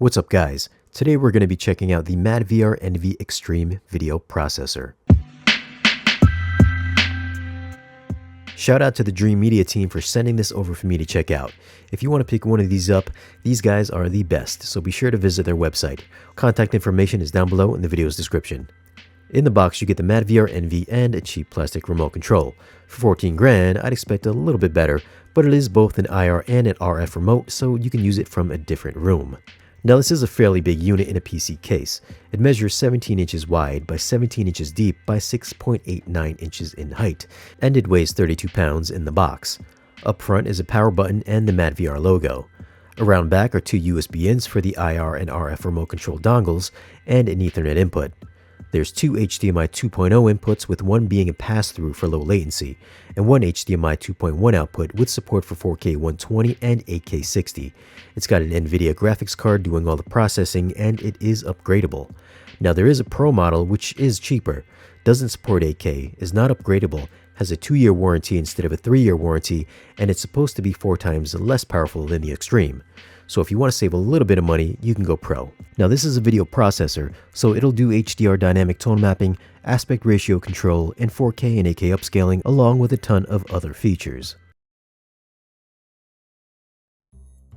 What's up guys? Today we're going to be checking out the MadVR Envy Extreme video processor. Shout out to the Dream Media team for sending this over for me to check out. If you want to pick one of these up, these guys are the best, so be sure to visit their website. Contact information is down below in the video's description. In the box you get the MadVR Envy and a cheap plastic remote control. For 14 grand, I'd expect a little bit better, but it is both an IR and an RF remote, so you can use it from a different room. Now this is a fairly big unit in a PC case. It measures 17 inches wide by 17 inches deep by 6.89 inches in height, and it weighs 32 pounds in the box. Up front is a power button and the MadVR logo. Around back are two USB-ins for the IR and RF remote control dongles and an Ethernet input. There's two HDMI 2.0 inputs, with one being a pass-through for low latency, and one HDMI 2.1 output with support for 4K 120 and 8K 60. It's got an NVIDIA graphics card doing all the processing, and it is upgradable. Now there is a Pro model which is cheaper, doesn't support 8K, is not upgradable, has a 2-year warranty instead of a 3-year warranty, and it's supposed to be 4 times less powerful than the Extreme. So if you want to save a little bit of money, you can go Pro. Now this is a video processor, so it'll do HDR dynamic tone mapping, aspect ratio control, and 4K and 8K upscaling, along with a ton of other features.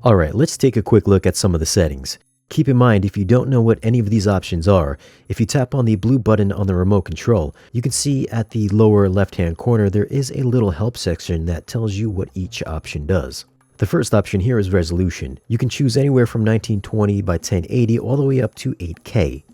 Alright, let's take a quick look at some of the settings. Keep in mind, if you don't know what any of these options are, if you tap on the blue button on the remote control, you can see at the lower left-hand corner there is a little help section that tells you what each option does. The first option here is resolution. You can choose anywhere from 1920 by 1080 all the way up to 8K.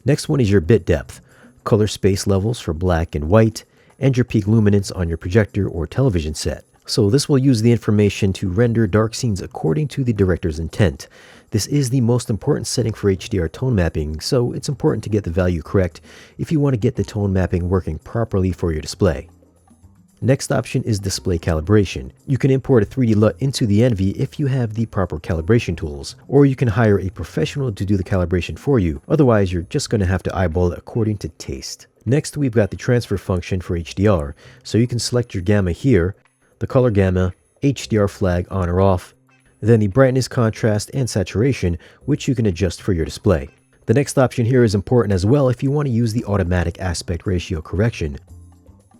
Next one is your bit depth, color space levels for black and white, and your peak luminance on your projector or television set. So this will use the information to render dark scenes according to the director's intent. This is the most important setting for HDR tone mapping, so it's important to get the value correct if you want to get the tone mapping working properly for your display. Next option is display calibration. You can import a 3D LUT into the Envy if you have the proper calibration tools, or you can hire a professional to do the calibration for you. Otherwise, you're just going to have to eyeball it according to taste. Next, we've got the transfer function for HDR, so you can select your gamma here, the color gamma, HDR flag on or off, then the brightness, contrast, and saturation, which you can adjust for your display. The next option here is important as well if you want to use the automatic aspect ratio correction.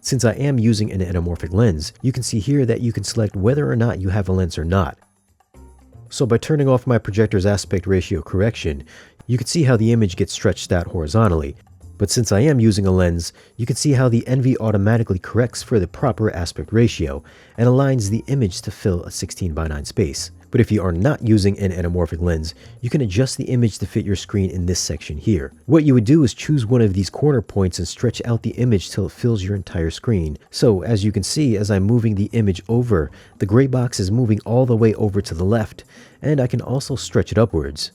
Since I am using an anamorphic lens, you can see here that you can select whether or not you have a lens or not. So by turning off my projector's aspect ratio correction, you can see how the image gets stretched out horizontally. But since I am using a lens, you can see how the Envy automatically corrects for the proper aspect ratio and aligns the image to fill a 16:9 space. But if you are not using an anamorphic lens, you can adjust the image to fit your screen in this section here. What you would do is choose one of these corner points and stretch out the image till it fills your entire screen. So as you can see, as I'm moving the image over, the gray box is moving all the way over to the left, and I can also stretch it upwards.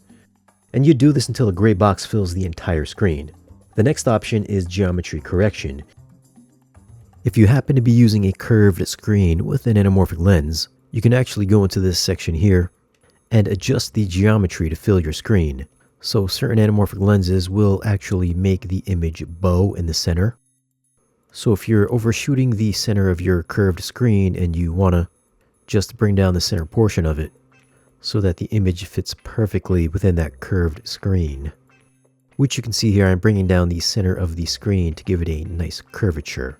And you do this until the gray box fills the entire screen. The next option is geometry correction. If you happen to be using a curved screen with an anamorphic lens, you can actually go into this section here and adjust the geometry to fill your screen. So certain anamorphic lenses will actually make the image bow in the center. So if you're overshooting the center of your curved screen and you want to just bring down the center portion of it so that the image fits perfectly within that curved screen, which you can see here, I'm bringing down the center of the screen to give it a nice curvature.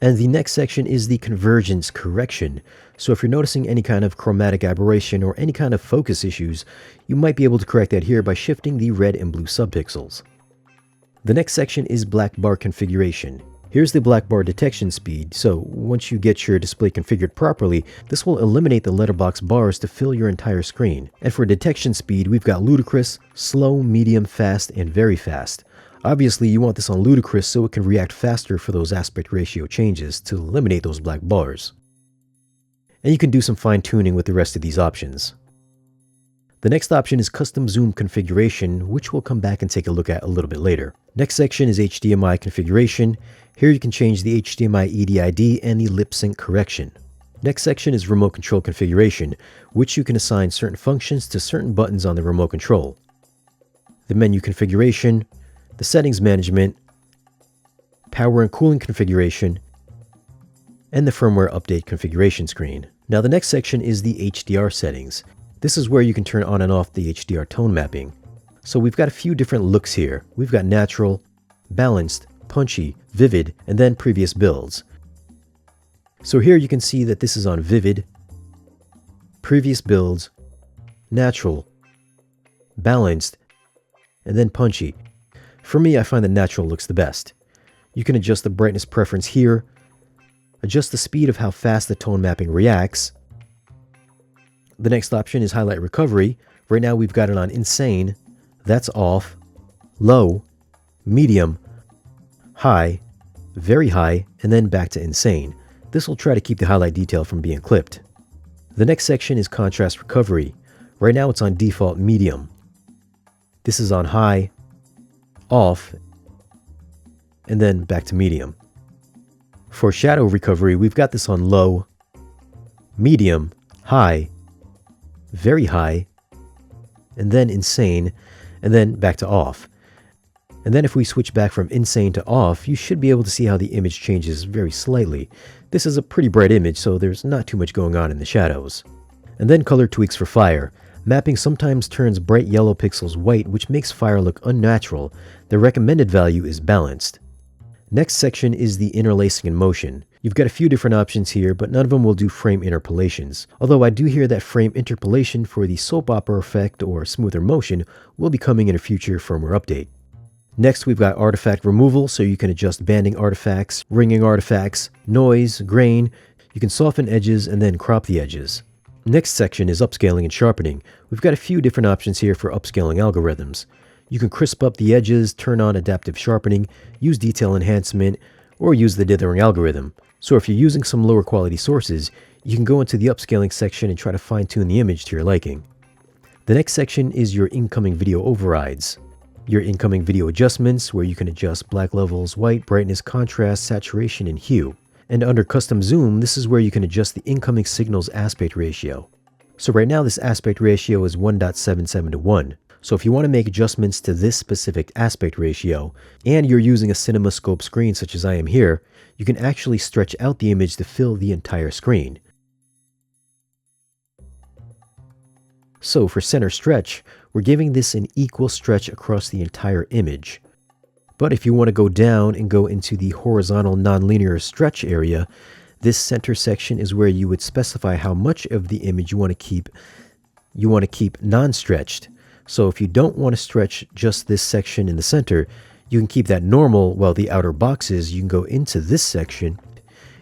And the next section is the convergence correction. So if you're noticing any kind of chromatic aberration or any kind of focus issues, you might be able to correct that here by shifting the red and blue subpixels. The next section is black bar configuration. Here's the black bar detection speed, so once you get your display configured properly, this will eliminate the letterbox bars to fill your entire screen. And for detection speed, we've got ludicrous, slow, medium, fast, and very fast. Obviously, you want this on ludicrous so it can react faster for those aspect ratio changes to eliminate those black bars. And you can do some fine tuning with the rest of these options. The next option is custom zoom configuration, which we'll come back and take a look at a little bit later. Next section is HDMI configuration. Here you can change the HDMI EDID and the lip sync correction. Next section is remote control configuration, which you can assign certain functions to certain buttons on the remote control. The menu configuration, the settings management, power and cooling configuration, and the firmware update configuration screen. Now the next section is the HDR settings. This is where you can turn on and off the HDR tone mapping. So we've got a few different looks here. We've got natural, balanced, punchy, vivid, and then previous builds. So here you can see that this is on vivid, previous builds, natural, balanced, and then punchy. For me, I find that natural looks the best. You can adjust the brightness preference here, adjust the speed of how fast the tone mapping reacts. The next option is highlight recovery. Right now we've got it on insane, that's off, low, medium, high, very high, and then back to insane. This will try to keep the highlight detail from being clipped. The next section is contrast recovery. Right now it's on default medium. This is on high, off, and then back to medium. For shadow recovery, we've got this on low, medium, high, very high, and then insane, and then back to off. And then if we switch back from insane to off, you should be able to see how the image changes very slightly. This is a pretty bright image, so there's not too much going on in the shadows. And then color tweaks for fire. Mapping sometimes turns bright yellow pixels white, which makes fire look unnatural. The recommended value is balanced. Next section is the interlacing and motion. You've got a few different options here, but none of them will do frame interpolations. Although I do hear that frame interpolation for the soap opera effect or smoother motion will be coming in a future firmware update. Next, we've got artifact removal, so you can adjust banding artifacts, ringing artifacts, noise, grain. You can soften edges and then crop the edges. Next section is upscaling and sharpening. We've got a few different options here for upscaling algorithms. You can crisp up the edges, turn on adaptive sharpening, use detail enhancement, or use the dithering algorithm. So if you're using some lower quality sources, you can go into the upscaling section and try to fine-tune the image to your liking. The next section is your incoming video overrides. Your incoming video adjustments, where you can adjust black levels, white, brightness, contrast, saturation, and hue. And under custom zoom, this is where you can adjust the incoming signal's aspect ratio. So right now this aspect ratio is 1.77 to 1. So if you want to make adjustments to this specific aspect ratio, and you're using a CinemaScope screen such as I am here, you can actually stretch out the image to fill the entire screen. So for center stretch, we're giving this an equal stretch across the entire image. But if you want to go down and go into the horizontal nonlinear stretch area, this center section is where you would specify how much of the image you want to keep non-stretched. So if you don't want to stretch just this section in the center, you can keep that normal, while the outer boxes, you can go into this section.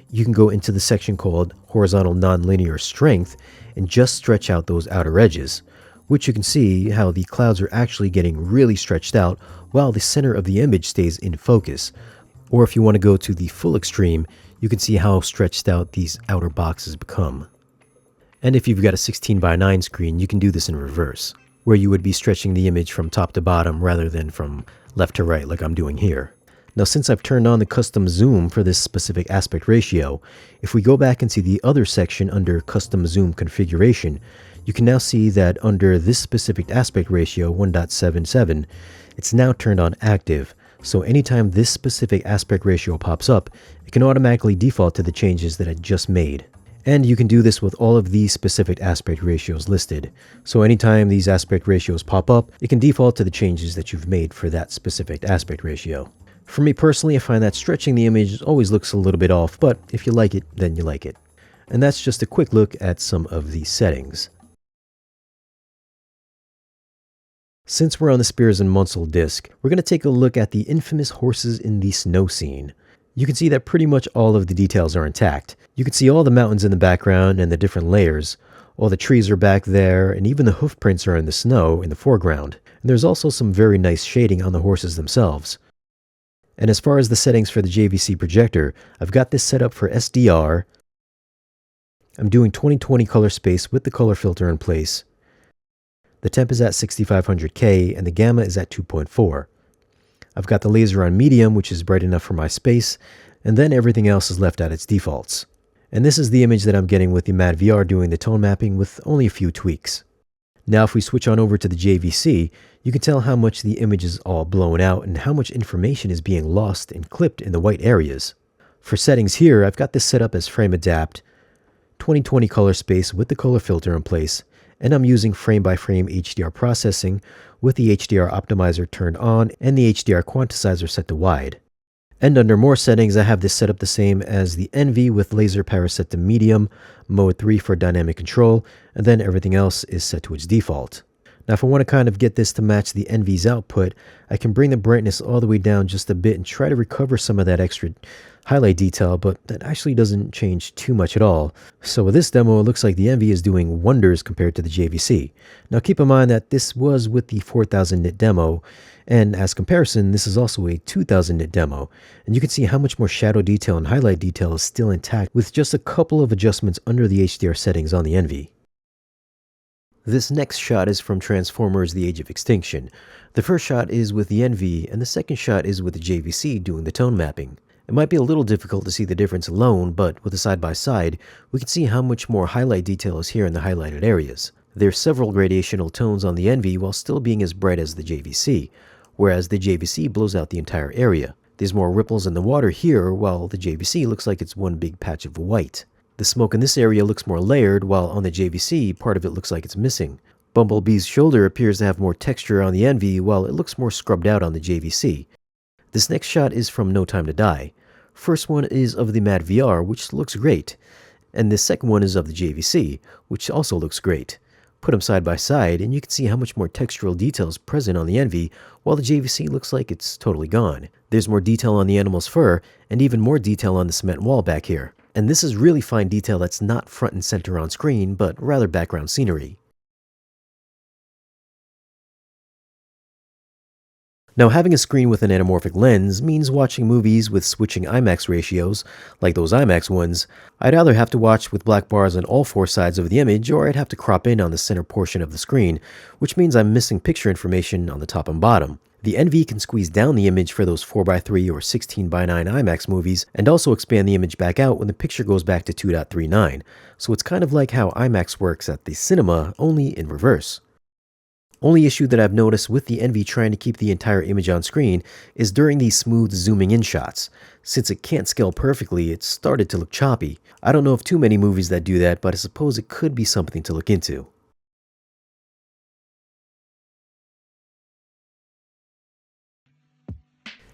You can go into the section called horizontal nonlinear strength and just stretch out those outer edges, which you can see how the clouds are actually getting really stretched out while the center of the image stays in focus. Or if you want to go to the full extreme, you can see how stretched out these outer boxes become. And if you've got a 16:9 screen, you can do this in reverse, where you would be stretching the image from top to bottom rather than from left to right like I'm doing here. Now since I've turned on the custom zoom for this specific aspect ratio, if we go back into the other section under custom zoom configuration, you can now see that under this specific aspect ratio, 1.77, it's now turned on active. So anytime this specific aspect ratio pops up, it can automatically default to the changes that I just made. And you can do this with all of these specific aspect ratios listed. So anytime these aspect ratios pop up, it can default to the changes that you've made for that specific aspect ratio. For me personally, I find that stretching the image always looks a little bit off, but if you like it, then you like it. And that's just a quick look at some of these settings. Since we're on the Spears and Munsell disc, we're going to take a look at the infamous horses in the snow scene. You can see that pretty much all of the details are intact. You can see all the mountains in the background and the different layers. All the trees are back there, and even the hoof prints are in the snow in the foreground. And there's also some very nice shading on the horses themselves. And as far as the settings for the JVC projector, I've got this set up for SDR. I'm doing 20/20 color space with the color filter in place. The temp is at 6500K and the gamma is at 2.4. I've got the laser on medium, which is bright enough for my space, and then everything else is left at its defaults. And this is the image that I'm getting with the MadVR doing the tone mapping with only a few tweaks. Now if we switch on over to the JVC, you can tell how much the image is all blown out and how much information is being lost and clipped in the white areas. For settings here, I've got this set up as frame adapt, 20/20 color space with the color filter in place, and I'm using frame-by-frame HDR processing with the HDR optimizer turned on and the HDR quantizer set to wide. And under more settings, I have this set up the same as the Envy with laser power set to medium, mode 3 for dynamic control, and then everything else is set to its default. Now if I want to kind of get this to match the Envy's output, I can bring the brightness all the way down just a bit and try to recover some of that extra highlight detail, but that actually doesn't change too much at all. So with this demo, it looks like the Envy is doing wonders compared to the JVC. Now keep in mind that this was with the 4000 nit demo, and as comparison, this is also a 2000 nit demo, and you can see how much more shadow detail and highlight detail is still intact with just a couple of adjustments under the HDR settings on the Envy. This next shot is from Transformers: The Age of Extinction. The first shot is with the Envy, and the second shot is with the JVC doing the tone mapping. It might be a little difficult to see the difference alone, but with a side-by-side, we can see how much more highlight detail is here in the highlighted areas. There's several gradational tones on the Envy while still being as bright as the JVC, whereas the JVC blows out the entire area. There's more ripples in the water here, while the JVC looks like it's one big patch of white. The smoke in this area looks more layered, while on the JVC, part of it looks like it's missing. Bumblebee's shoulder appears to have more texture on the Envy, while it looks more scrubbed out on the JVC. This next shot is from No Time to Die. First one is of the MadVR, which looks great, and this second one is of the JVC, which also looks great. Put them side by side, and you can see how much more textural detail is present on the Envy, while the JVC looks like it's totally gone. There's more detail on the animal's fur, and even more detail on the cement wall back here. And this is really fine detail that's not front and center on screen, but rather background scenery. Now, having a screen with an anamorphic lens means watching movies with switching IMAX ratios, like those IMAX ones. I'd either have to watch with black bars on all four sides of the image, or I'd have to crop in on the center portion of the screen, which means I'm missing picture information on the top and bottom. The Envy can squeeze down the image for those 4:3 or 16:9 IMAX movies, and also expand the image back out when the picture goes back to 2.39, so it's kind of like how IMAX works at the cinema, only in reverse. Only issue that I've noticed with the Envy trying to keep the entire image on screen is during these smooth zooming in shots. Since it can't scale perfectly, it started to look choppy. I don't know of too many movies that do that, but I suppose it could be something to look into.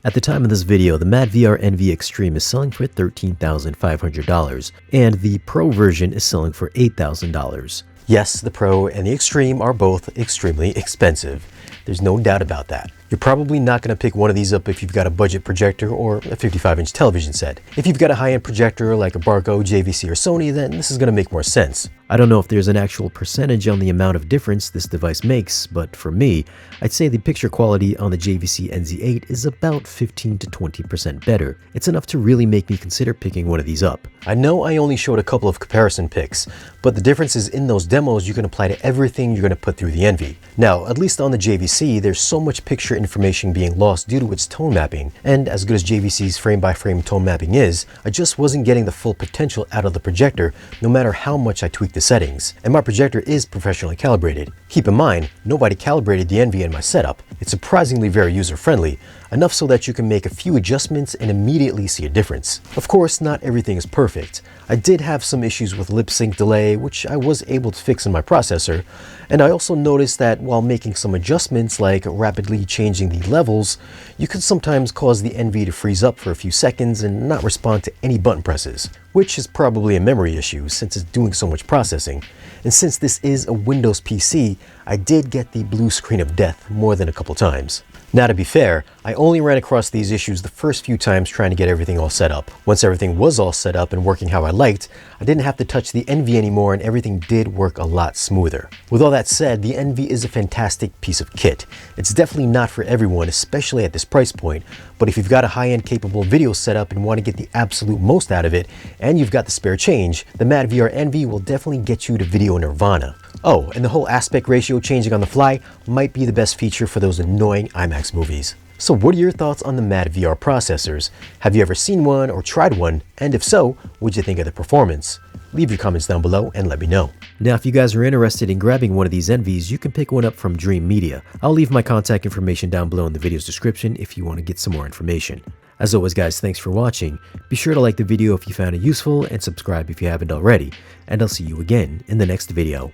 At the time of this video, the MadVR Envy Extreme is selling for $13,500, and the Pro version is selling for $8,000. Yes, the Pro and the Extreme are both extremely expensive. There's no doubt about that. You're probably not going to pick one of these up if you've got a budget projector or a 55-inch television set. If you've got a high-end projector like a Barco, JVC, or Sony, then this is going to make more sense. I don't know if there's an actual percentage on the amount of difference this device makes, but for me, I'd say the picture quality on the JVC NZ8 is about 15 to 20% better. It's enough to really make me consider picking one of these up. I know I only showed a couple of comparison pics, but the difference is in those demos you can apply to everything you're going to put through the Envy. Now, at least on the JVC, there's so much picture information being lost due to its tone mapping, and as good as JVC's frame-by-frame tone mapping is, I just wasn't getting the full potential out of the projector no matter how much I tweaked the settings, and my projector is professionally calibrated. Keep in mind, nobody calibrated the Envy in my setup. It's surprisingly very user-friendly, enough so that you can make a few adjustments and immediately see a difference. Of course, not everything is perfect. I did have some issues with lip sync delay, which I was able to fix in my processor, and I also noticed that while making some adjustments like rapidly changing the levels, you could sometimes cause the Envy to freeze up for a few seconds and not respond to any button presses, which is probably a memory issue since it's doing so much processing. And since this is a Windows PC, I did get the blue screen of death more than a couple times. Now, to be fair, I only ran across these issues the first few times trying to get everything all set up. Once everything was all set up and working how I liked, I didn't have to touch the Envy anymore and everything did work a lot smoother. With all that said, the Envy is a fantastic piece of kit. It's definitely not for everyone, especially at this price point, but if you've got a high-end capable video setup and want to get the absolute most out of it, and you've got the spare change, the MadVR Envy will definitely get you to video nirvana. Oh, and the whole aspect ratio changing on the fly might be the best feature for those annoying IMAX movies. So what are your thoughts on the MadVR processors? Have you ever seen one or tried one? And if so, what'd you think of the performance? Leave your comments down below and let me know. Now, if you guys are interested in grabbing one of these Envies, you can pick one up from Dream Media. I'll leave my contact information down below in the video's description if you want to get some more information. As always, guys, thanks for watching. Be sure to like the video if you found it useful and subscribe if you haven't already. And I'll see you again in the next video.